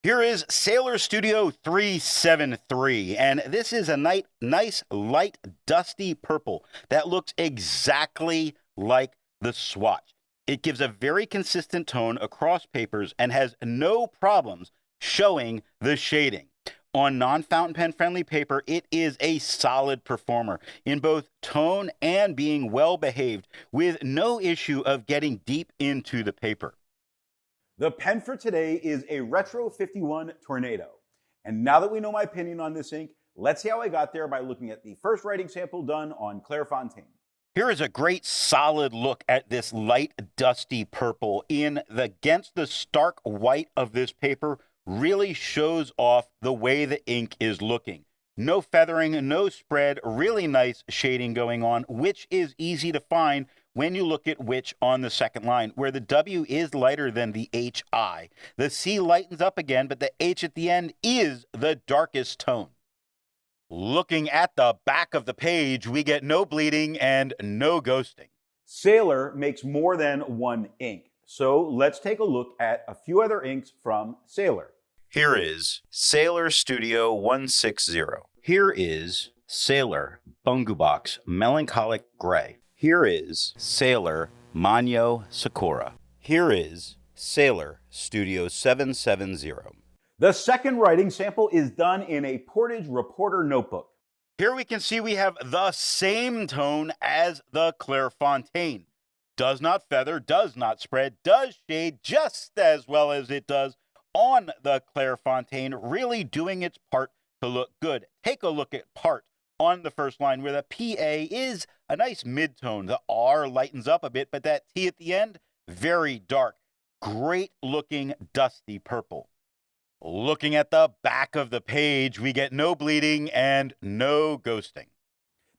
Here is Sailor Studio 373, and this is a nice, light, dusty purple that looks exactly like the swatch. It gives a very consistent tone across papers and has no problems showing the shading. On non-fountain pen friendly paper, it is a solid performer in both tone and being well behaved, with no issue of getting deep into the paper. The pen for today is a Retro 51 Tornado. And now that we know my opinion on this ink, let's see how I got there by looking at the first writing sample done on Clairfontaine. Here is a great solid look at this light dusty purple against the stark white of this paper. Really shows off the way the ink is looking. No feathering, no spread, really nice shading going on, which is easy to find when you look at which on the second line, where the W is lighter than the HI. The C lightens up again, but the H at the end is the darkest tone. Looking at the back of the page, we get no bleeding and no ghosting. Sailor makes more than one ink, so let's take a look at a few other inks from Sailor. Here is Sailor Studio 160. Here is Sailor Bungu Box Melancholic Gray. Here is Sailor Manyo Sakura. Here is Sailor Studio 770. The second writing sample is done in a Portage Reporter notebook. Here we can see we have the same tone as the Clairfontaine. Does not feather, does not spread, does shade just as well as it does on the Clairfontaine, really doing its part to look good. Take a look at part on the first line where the PA is a nice mid-tone. The R lightens up a bit, but that T at the end, very dark. Great looking dusty purple. Looking at the back of the page, we get no bleeding and no ghosting.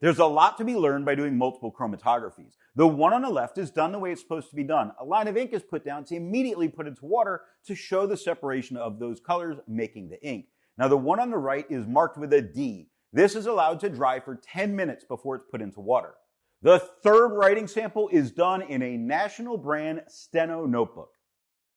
There's a lot to be learned by doing multiple chromatographies. The one on the left is done the way it's supposed to be done. A line of ink is put down to immediately put into water to show the separation of those colors making the ink. Now the one on the right is marked with a D. This is allowed to dry for 10 minutes before it's put into water. The third writing sample is done in a national brand Steno notebook.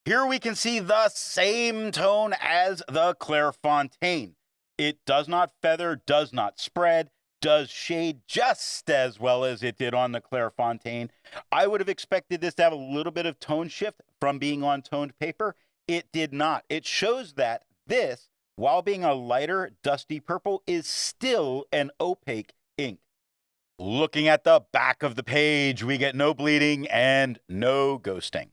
Here we can see the same tone as the Clairfontaine. It does not feather, does not spread, does shade just as well as it did on the Clairfontaine. I would have expected this to have a little bit of tone shift from being on toned paper. It did not. It shows that this, while being a lighter, dusty purple, is still an opaque ink. Looking at the back of the page, we get no bleeding and no ghosting.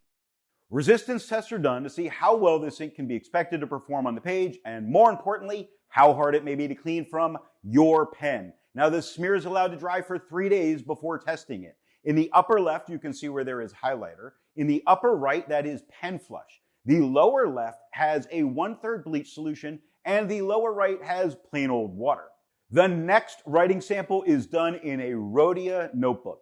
Resistance tests are done to see how well this ink can be expected to perform on the page, and more importantly, how hard it may be to clean from your pen. Now, the smear is allowed to dry for 3 days before testing it. In the upper left, you can see where there is highlighter. In the upper right, that is pen flush. The lower left has a 1/3 bleach solution, and the lower right has plain old water. The next writing sample is done in a Rhodia notebook.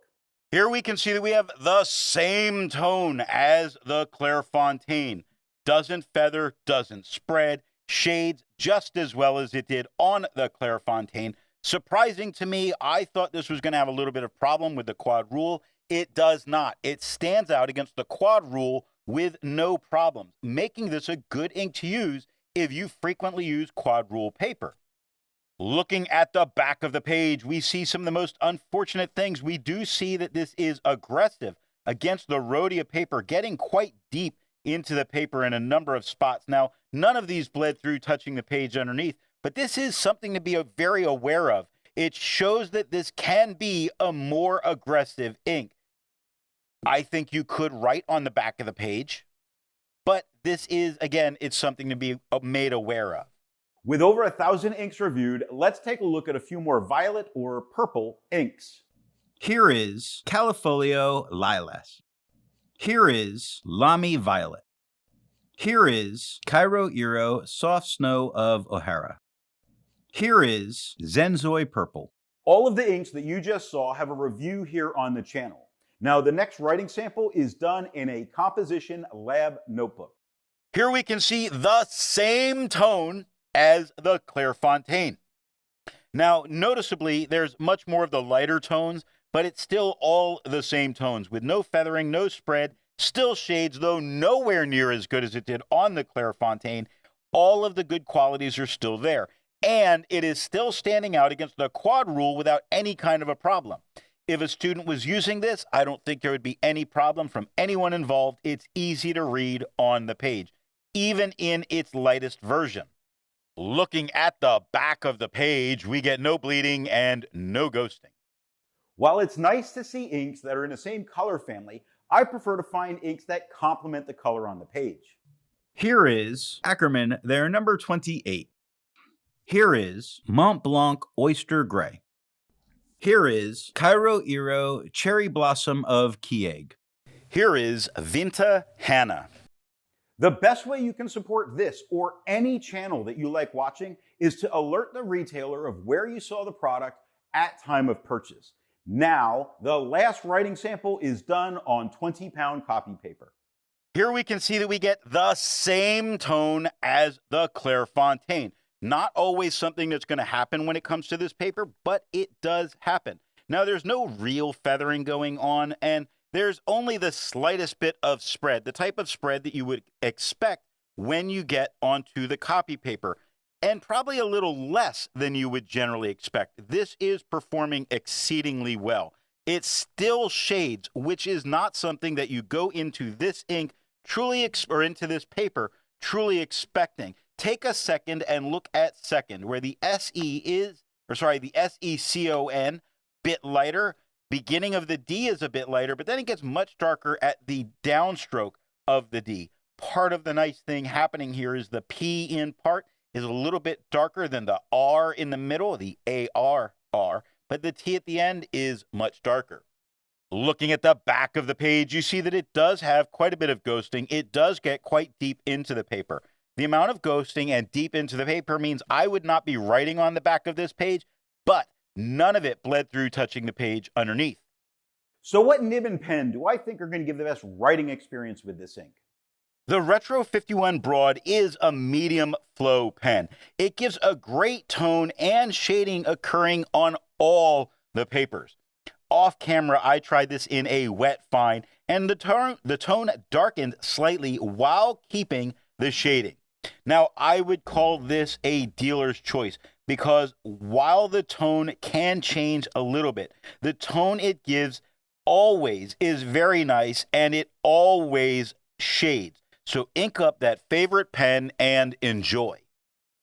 Here we can see that we have the same tone as the Clairfontaine. Doesn't feather, doesn't spread, shades just as well as it did on the Clairfontaine. Surprising to me, I thought this was going to have a little bit of problem with the quad rule. It does not. It stands out against the quad rule with no problems, making this a good ink to use if you frequently use quad rule paper. Looking at the back of the page, we see some of the most unfortunate things. We do see that this is aggressive against the Rhodia paper, getting quite deep into the paper in a number of spots. Now, none of these bled through touching the page underneath, but this is something to be very aware of. It shows that this can be a more aggressive ink. I think you could write on the back of the page, but this is, again, it's something to be made aware of. With over 1,000 inks reviewed, let's take a look at a few more violet or purple inks. Here is Califolio Lilas. Here is Lamy Violet. Here is Cairo Iro Soft Snow of O'Hara. Here is Zenzoi Purple. All of the inks that you just saw have a review here on the channel. Now, the next writing sample is done in a Composition Lab notebook. Here we can see the same tone as the Clairfontaine. Now, noticeably, there's much more of the lighter tones, but it's still all the same tones with no feathering, no spread, still shades, though nowhere near as good as it did on the Clairfontaine. All of the good qualities are still there, and it is still standing out against the quad rule without any kind of a problem. If a student was using this, I don't think there would be any problem from anyone involved. It's easy to read on the page, even in its lightest version. Looking at the back of the page, we get no bleeding and no ghosting. While it's nice to see inks that are in the same color family, I prefer to find inks that complement the color on the page. Here is Ackerman, their number 28. Here is Mont Blanc Oyster Gray. Here is Cairo Iro Cherry Blossom of Kieg. Here is Vinta Hannah. The best way you can support this or any channel that you like watching is to alert the retailer of where you saw the product at time of purchase. Now, the last writing sample is done on 20-pound copy paper. Here we can see that we get the same tone as the Clairfontaine. Not always something that's going to happen when it comes to this paper, but it does happen. Now, there's no real feathering going on, and there's only the slightest bit of spread, the type of spread that you would expect when you get onto the copy paper, and probably a little less than you would generally expect. This is performing exceedingly well. It still shades, which is not something that you go into this ink or into this paper truly expecting. Take a second and look at second, where the the SECON, bit lighter. Beginning of the D is a bit lighter, but then it gets much darker at the downstroke of the D. Part of the nice thing happening here is the P in part is a little bit darker than the R in the middle, the ARR, but the T at the end is much darker. Looking at the back of the page, you see that it does have quite a bit of ghosting. It does get quite deep into the paper. The amount of ghosting and deep into the paper means I would not be writing on the back of this page, but none of it bled through touching the page underneath. So what nib and pen do I think are going to give the best writing experience with this ink? The Retro 51 Broad is a medium flow pen. It gives a great tone and shading occurring on all the papers. Off camera, I tried this in a wet fine, and the tone darkened slightly while keeping the shading. Now, I would call this a dealer's choice because while the tone can change a little bit, the tone it gives always is very nice and it always shades. So ink up that favorite pen and enjoy.